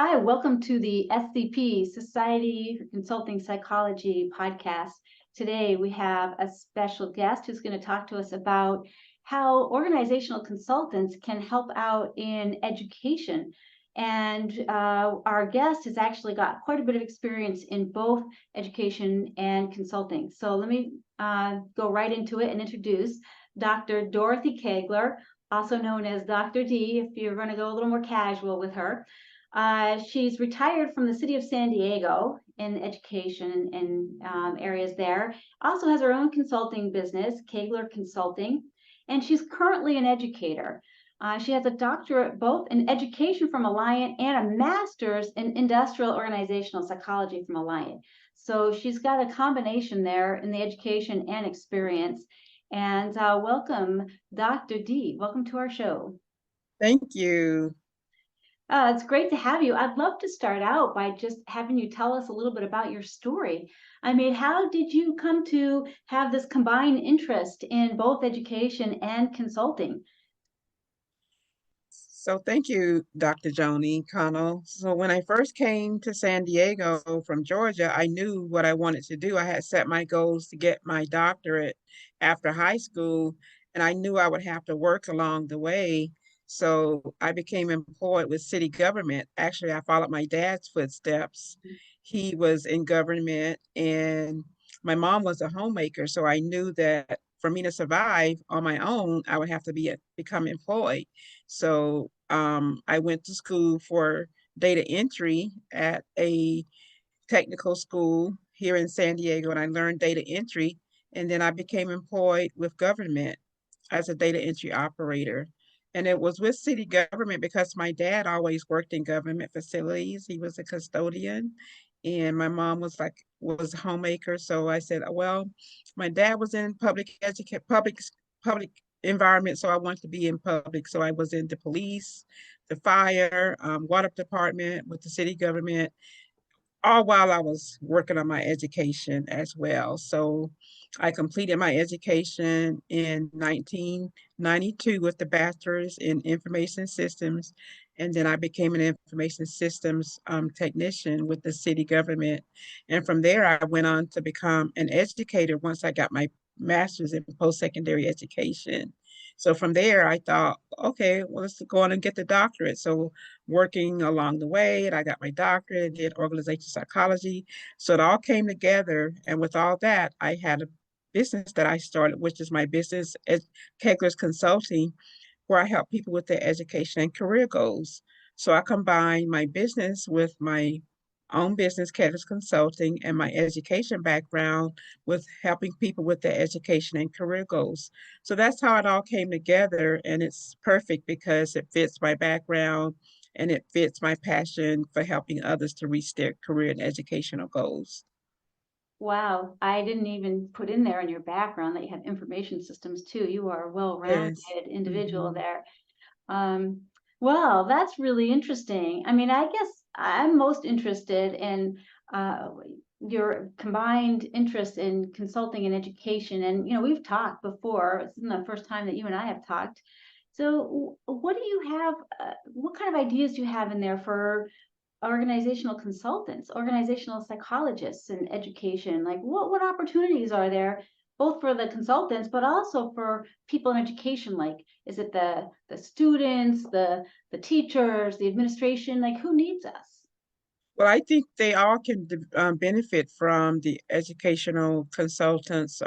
Hi, welcome to the SCP Society for Consulting Psychology podcast. Today we have a special guest who's going to talk to us about how organizational consultants can help out in education. And our guest has actually got quite a bit of experience in both education and consulting. So let me go right into it and introduce Dr. Dorothy Kegler, also known as Dr. D, if you're going to go a little more casual with her. She's retired from the city of San Diego in education and areas there. Also has her own consulting business, Kegler Consulting, and she's currently an educator. She has a doctorate both in education from Alliant and a master's in industrial organizational psychology from Alliant. So she's got a combination there in the education and experience. And welcome, Dr. D. Welcome to our show. Thank you. It's great to have you. I'd love to start out by just having you tell us a little bit about your story. I mean, how did you come to have this combined interest in both education and consulting? So thank you, Dr. Joanie, Connell. So when I first came to San Diego from Georgia, I knew what I wanted to do. I had set my goals to get my doctorate after high school, and I knew I would have to work along the way. So I became employed with city government. Actually, I followed my dad's footsteps. He was in government, and my mom was a homemaker. So I knew that for me to survive on my own, I would have to become employed. So I went to school for data entry at a technical school here in San Diego, and I learned data entry. And then I became employed with government as a data entry operator. And it was with city government because my dad always worked in government facilities. He was a custodian, and my mom was a homemaker. So I said, well, my dad was in public environment, so I wanted to be in public. So I was in the police, the fire, water department with the city government, all while I was working on my education as well. So I completed my education in 1992 with the bachelor's in information systems. And then I became an information systems technician with the city government. And from there, I went on to become an educator once I got my master's in post-secondary education. So from there, I thought, okay, well, let's go on and get the doctorate. So working along the way, and I got my doctorate, did organizational psychology. So it all came together. And with all that, I had a business that I started, which is my business, Kegler's Consulting, where I help people with their education and career goals. So I combine my business with my own business, Kegler's Consulting, and my education background with helping people with their education and career goals. So that's how it all came together. And it's perfect because it fits my background and it fits my passion for helping others to reach their career and educational goals. Wow, I didn't even put in there in your background that you have information systems too. You are a Yes. well-rounded individual Mhm. there. Um, well, that's really interesting. I mean, I guess I'm most interested in uh, your combined interest in consulting and education. And, we've talked before. This isn't the first time that you and I have talked. So, what do you have? What kind of ideas do you have in there for organizational consultants, organizational psychologists in education? Like what opportunities are there both for the consultants but also for people in education? Like is it the students, the teachers, the administration? Like who needs us? Well, I think they all can benefit from the educational consultants,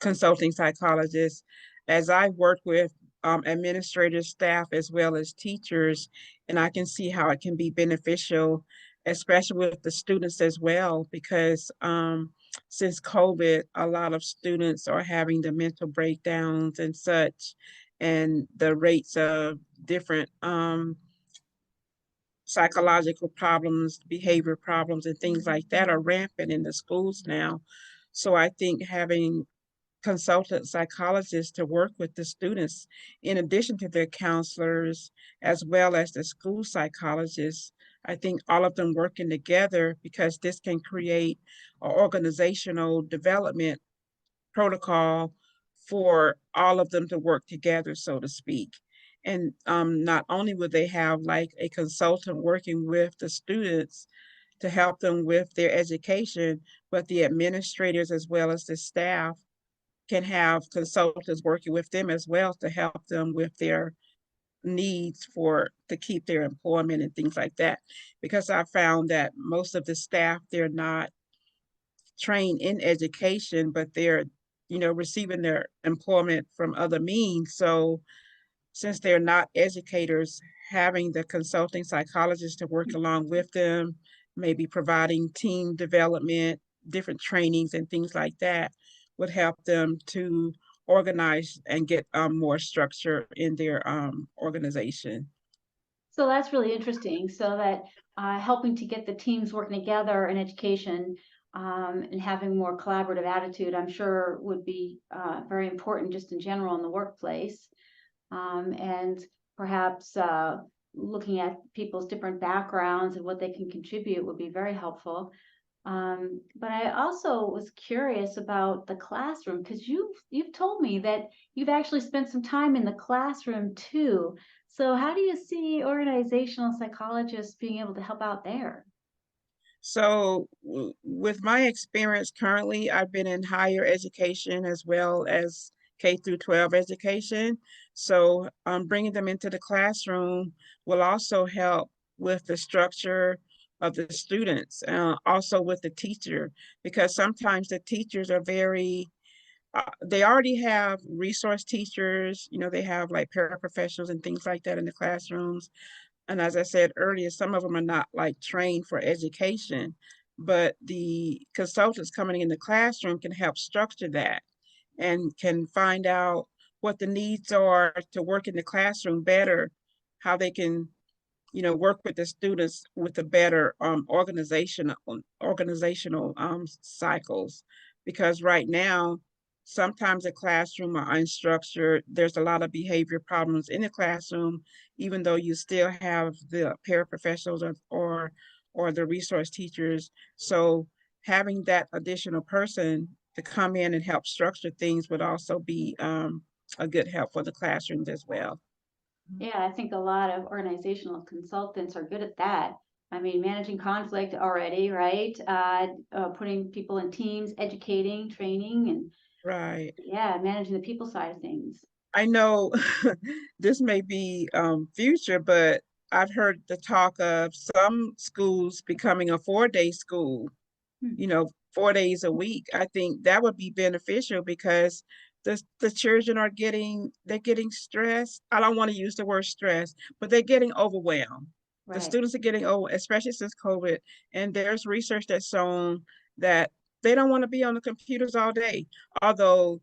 consulting psychologists, as I work with administrative staff as well as teachers, and I can see how it can be beneficial, especially with the students as well, because since COVID, a lot of students are having the mental breakdowns and such, and the rates of different psychological problems, behavior problems, and things like that are rampant in the schools now. So I think having consultant psychologists to work with the students, in addition to their counselors, as well as the school psychologists, I think all of them working together because this can create an organizational development protocol for all of them to work together, so to speak. And not only would they have like a consultant working with the students to help them with their education, but the administrators as well as the staff can have consultants working with them as well to help them with their needs for to keep their employment and things like that. Because I found that most of the staff, they're not trained in education, but they're, receiving their employment from other means. So since they're not educators, having the consulting psychologist to work along with them, maybe providing team development, different trainings and things like that would help them to organize and get more structure in their organization. So that's really interesting. So that helping to get the teams working together in education and having more collaborative attitude, I'm sure would be very important just in general in the workplace. And perhaps looking at people's different backgrounds and what they can contribute would be very helpful. But I also was curious about the classroom because you've told me that you've actually spent some time in the classroom too. So how do you see organizational psychologists being able to help out there? So, with my experience currently, I've been in higher education as well as K through 12 education. So, bringing them into the classroom will also help with the structure of the students, also with the teacher, because sometimes the teachers are they already have resource teachers, they have like paraprofessionals and things like that in the classrooms. And as I said earlier, some of them are not like trained for education, but the consultants coming in the classroom can help structure that and can find out what the needs are to work in the classroom better, how they can, work with the students with a better organizational cycles. Because right now, sometimes the classroom are unstructured. There's a lot of behavior problems in the classroom, even though you still have the paraprofessionals or the resource teachers. So having that additional person to come in and help structure things would also be a good help for the classrooms as well. Yeah, I think a lot of organizational consultants are good at that. I mean, managing conflict already, right? Putting people in teams, educating, training, and Right. yeah, managing the people side of things. I know this may be future, but I've heard the talk of some schools becoming a 4-day school, Hmm. 4 days a week. I think that would be beneficial because the children they're getting stressed. I don't want to use the word stress, but they're getting overwhelmed. The Right. students are getting over, especially since COVID. And there's research that's shown that they don't want to be on the computers all day. Although,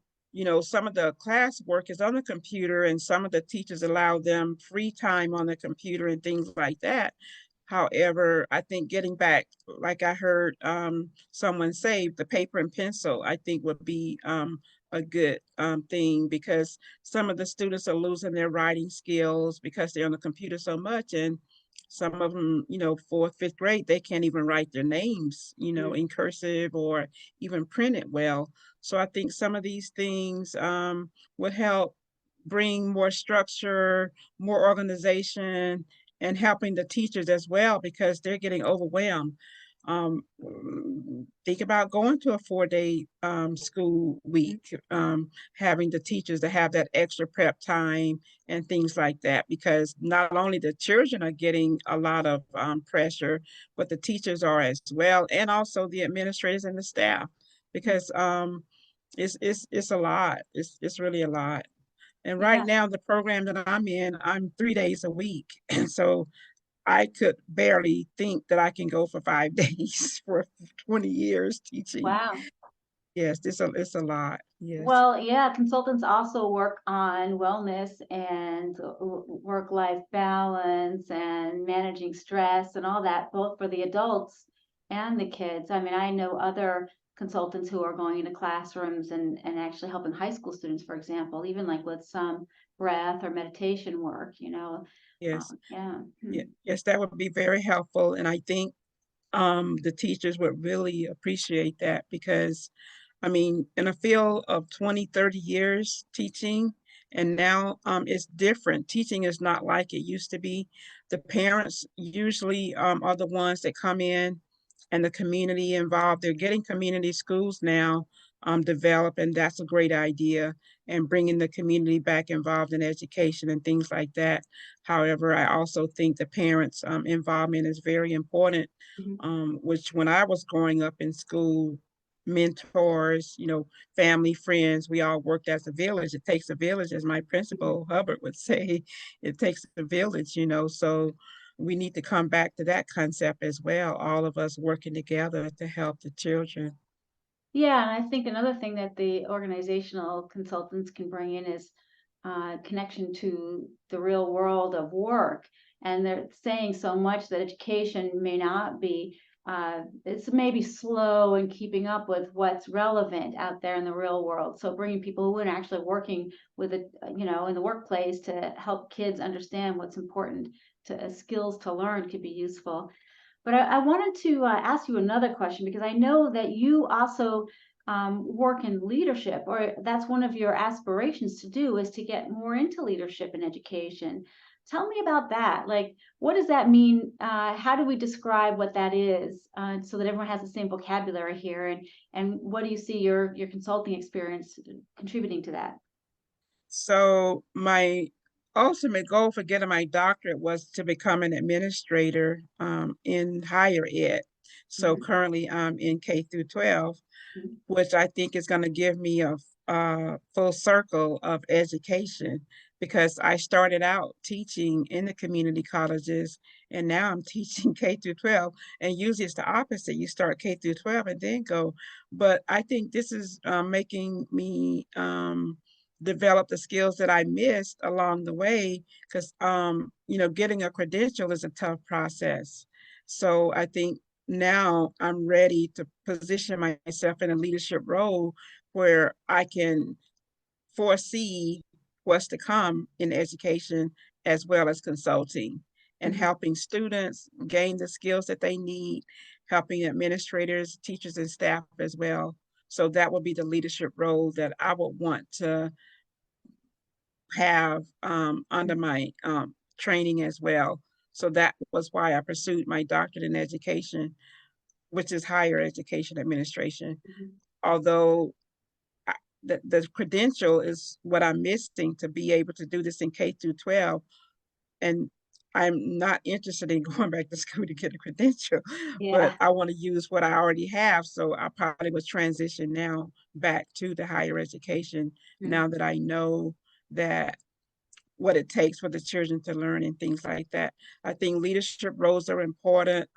some of the class work is on the computer and some of the teachers allow them free time on the computer and things like that. However, I think getting back, like I heard someone say, the paper and pencil, I think would be a good thing because some of the students are losing their writing skills because they're on the computer so much. And some of them, fourth, fifth grade, they can't even write their names, Mm. in cursive or even print it well. So I think some of these things would help bring more structure, more organization, and helping the teachers as well because they're getting overwhelmed. Um, think about going to a 4-day school week, having the teachers to have that extra prep time and things like that, because not only the children are getting a lot of pressure, but the teachers are as well, and also the administrators and the staff, because it's a lot. It's really a lot. And right Yeah. now, the program that I'm in, I'm 3 days a week. And so I could barely think that I can go for 5 days for 20 years teaching. Wow. Yes, it's a lot. Yes, Well, yeah, consultants also work on wellness and work-life balance and managing stress and all that, both for the adults and the kids. I mean, I know other consultants who are going into classrooms and actually helping high school students, for example, even like with some breath or meditation work. yes, Yeah. yeah, Hmm. yes, that would be very helpful. And I think the teachers would really appreciate that because, I mean, in a field of 20, 30 years teaching And now it's different. Teaching is not like it used to be. The parents usually are the ones that come in and the community involved. They're getting community schools now developed, and that's a great idea, and bringing the community back involved in education and things like that. However, I also think the parents' involvement is very important, Mhm. which when I was growing up in school, mentors, family, friends, we all worked as a village. It takes a village, as my Mhm. principal Hubbard would say, it takes a village, so we need to come back to that concept as well, all of us working together to help the children. Yeah, and I think another thing that the organizational consultants can bring in is connection to the real world of work. And they're saying so much that education may not be, it's maybe slow in keeping up with what's relevant out there in the real world. So bringing people who are actually working with it, in the workplace to help kids understand what's important to skills to learn could be useful. But I wanted to ask you another question because I know that you also work in leadership, or that's one of your aspirations to do is to get more into leadership and education. Tell me about that. Like, what does that mean? How do we describe what that is so that everyone has the same vocabulary here? And what do you see your consulting experience contributing to that? So my ultimate goal for getting my doctorate was to become an administrator in higher ed. So Mhm. currently I'm in K through 12, Mhm. which I think is going to give me a full circle of education, because I started out teaching in the community colleges and now I'm teaching K through 12. And usually it's the opposite. You start K through 12 and then go. But I think this is making me develop the skills that I missed along the way, because getting a credential is a tough process. So I think now I'm ready to position myself in a leadership role where I can foresee what's to come in education as well as consulting, and Mhm. helping students gain the skills that they need, helping administrators, teachers, and staff as well. So that would be the leadership role that I would want to have under my training as well. So that was why I pursued my doctorate in education, which is higher education administration. Mhm. Although the credential is what I'm missing to be able to do this in K through 12. And I'm not interested in going back to school to get a credential, but Yeah. I want to use what I already have. So I probably would transition now back to the higher education now that I know that what it takes for the children to learn and things like that. I think leadership roles are important.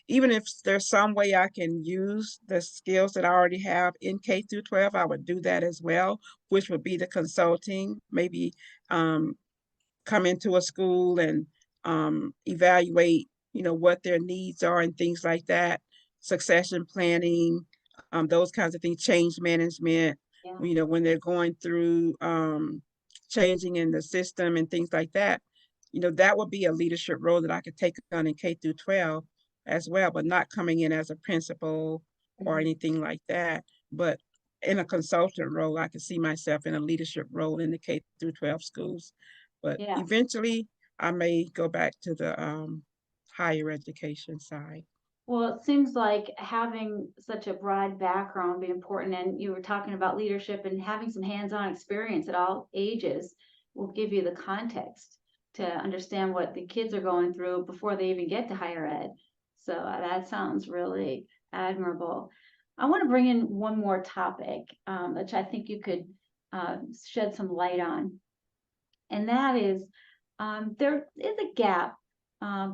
Even if there's some way I can use the skills that I already have in K through 12, I would do that as well, which would be the consulting, maybe um, come into a school and evaluate, what their needs are and things like that, succession planning, those kinds of things, change management, Yeah. when they're going through changing in the system and things like that. That would be a leadership role that I could take on in K through 12 as well, but not coming in as a principal or Mhm. anything like that. But in a consultant role, I could see myself in a leadership role in the K through 12 schools. But Yeah. eventually, I may go back to the higher education side. Well, it seems like having such a broad background would be important. And you were talking about leadership and having some hands-on experience at all ages will give you the context to understand what the kids are going through before they even get to higher ed. So that sounds really admirable. I want to bring in one more topic, which I think you could shed some light on, and that is there is a gap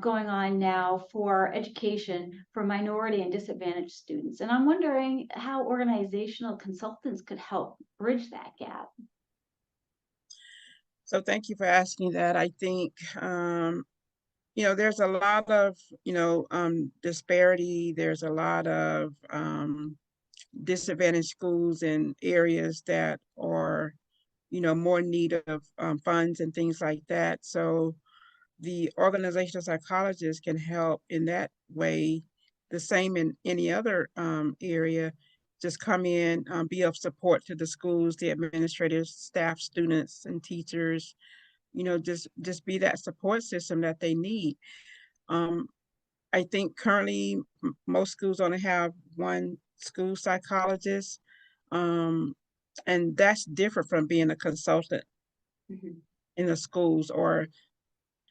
going on now for education for minority and disadvantaged students. And I'm wondering how organizational consultants could help bridge that gap. So thank you for asking that. I think, there's a lot of, disparity. There's a lot of disadvantaged schools in areas that are, more in need of funds and things like that. So the organizational psychologist can help in that way, the same in any other area. just come in, be of support to the schools, the administrators, staff, students, and teachers. Just be that support system that they need. Um, I think currently most schools only have one school psychologist, um, and that's different from being a consultant Mhm. in the schools or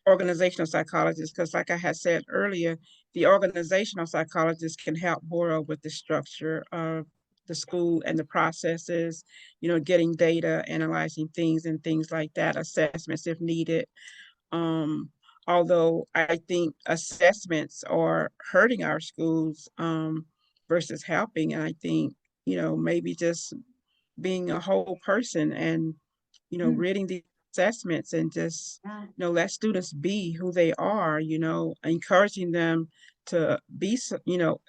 organizational psychologist. Because, like I had said earlier, the organizational psychologist can help more with the structure of the school and the processes, getting data, analyzing things and things like that, assessments if needed. Um, Although I think assessments are hurting our schools, versus helping. And I think, maybe just being a whole person and, Mm, reading the assessments and just, yeah. let students be who they are, encouraging them to be,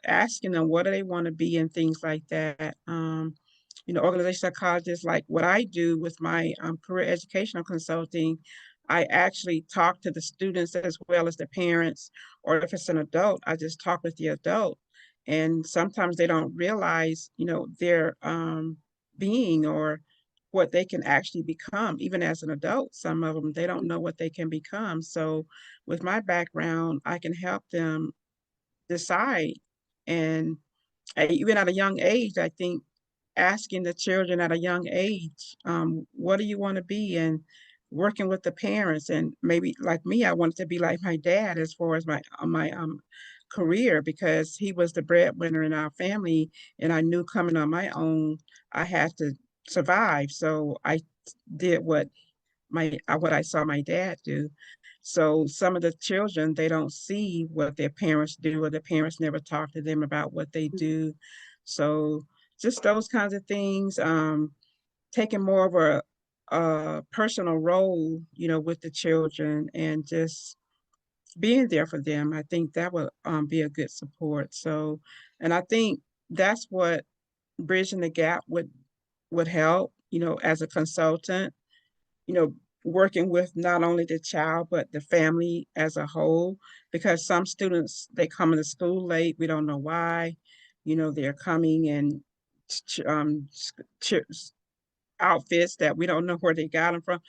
asking them what do they want to be and things like that. Organizational psychologists, like what I do with my career educational consulting, I actually talk to the students as well as the parents, or if it's an adult, I just talk with the adult. And sometimes they don't realize, their being or what they can actually become, even as an adult. Some of them, they don't know what they can become. So with my background, I can help them decide. And even at a young age, I think asking the children at a young age, what do you want to be? And working with the parents. And maybe like me, I wanted to be like my dad as far as my career, because he was the breadwinner in our family. And I knew coming on my own, I had to survive. So I did what I saw my dad do. So some of the children, they don't see what their parents do, or the parents never talk to them about what they do. So just those kinds of things, taking more of a personal role, with the children and just being there for them. I think that would be a good support. So, and I think that's what bridging the gap would help, as a consultant, you know, working with not only the child, but the family as a whole, because some students, they come into school late. We don't know why, they're coming in ch- um, ch- outfits that we don't know where they got them from.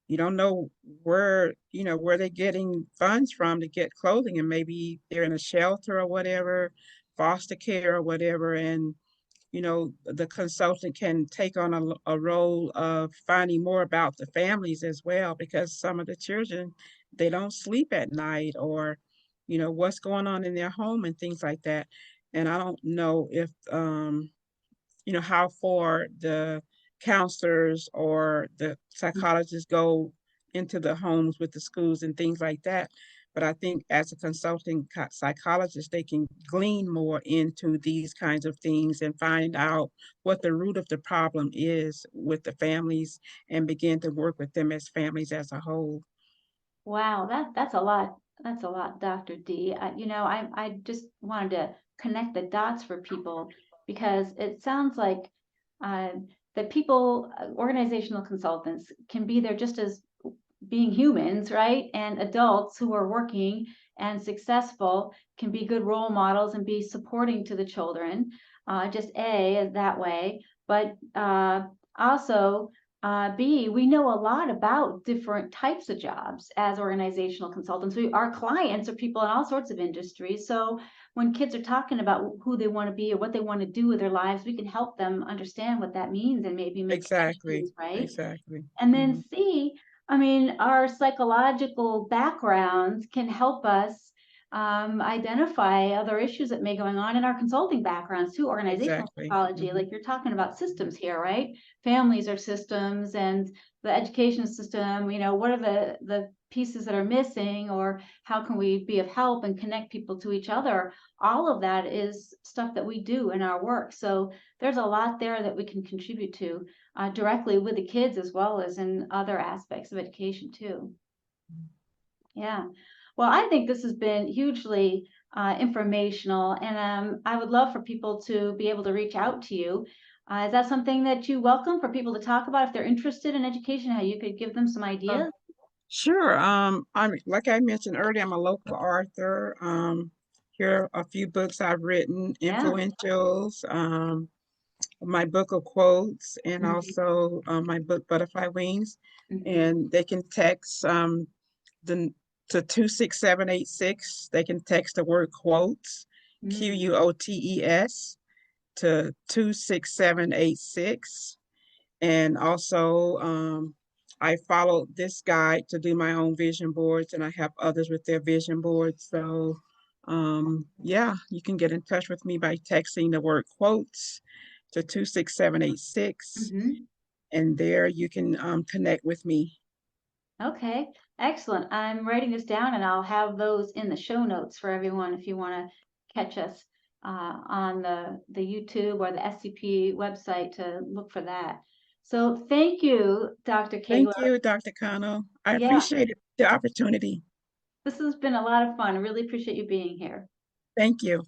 You don't know where they're getting funds from to get clothing, and maybe they're in a shelter or whatever, foster care or whatever. And the consultant can take on a role of finding more about the families as well, because some of the children, they don't sleep at night, or, what's going on in their home and things like that. And I don't know if, how far the counselors or the psychologists go into the homes with the schools and things like that. But I think as a consulting psychologist, they can glean more into these kinds of things and find out what the root of the problem is with the families, and begin to work with them as families as a whole. Wow, that's a lot. That's a lot, Dr. D. I just wanted to connect the dots for people because it sounds like uh, that people, organizational consultants, can be there just as being humans, right? And adults who are working and successful can be good role models and be supporting to the children, just A, that way. But also, B, we know a lot about different types of jobs as organizational consultants. Our clients are people in all sorts of industries. So when kids are talking about who they want to be or what they want to do with their lives, we can help them understand what that means and maybe make Exactly. connections, right? Exactly. And then Mhm. C, I mean, our psychological backgrounds can help us identify other issues that may going on in our consulting backgrounds too, organizational Exactly. psychology, Mhm. like you're talking about systems here, right? Families are systems and the education system, what are the pieces that are missing, or how can we be of help and connect people to each other? All of that is stuff that we do in our work. So there's a lot there that we can contribute to directly with the kids as well as in other aspects of education too. Yeah. Well, I think this has been hugely informational, and I would love for people to be able to reach out to you. Is that something that you welcome for people to talk about if they're interested in education, how you could give them some Uh, ideas? Sure. I'm like I mentioned earlier, I'm a local author. Here are a few books I've written, Yeah. influentials. my book of quotes and Mhm, also my book Butterfly Wings. mhm, And they can text the to 26786. They can text the word quotes, mm. QUOTES, to 26786. And also I followed this guide to do my own vision boards, and I help others with their vision boards. So yeah, you can get in touch with me by texting the word quotes to 26786, Mhm. and there you can connect with me. Okay, excellent. I'm writing this down and I'll have those in the show notes for everyone if you want to catch us on the YouTube or the SCP website to look for that. So thank you, Dr. Thank Kegler. you, Dr. Connell. I Yeah, appreciate the opportunity. this has been a lot of fun. I really appreciate you being here. Thank you.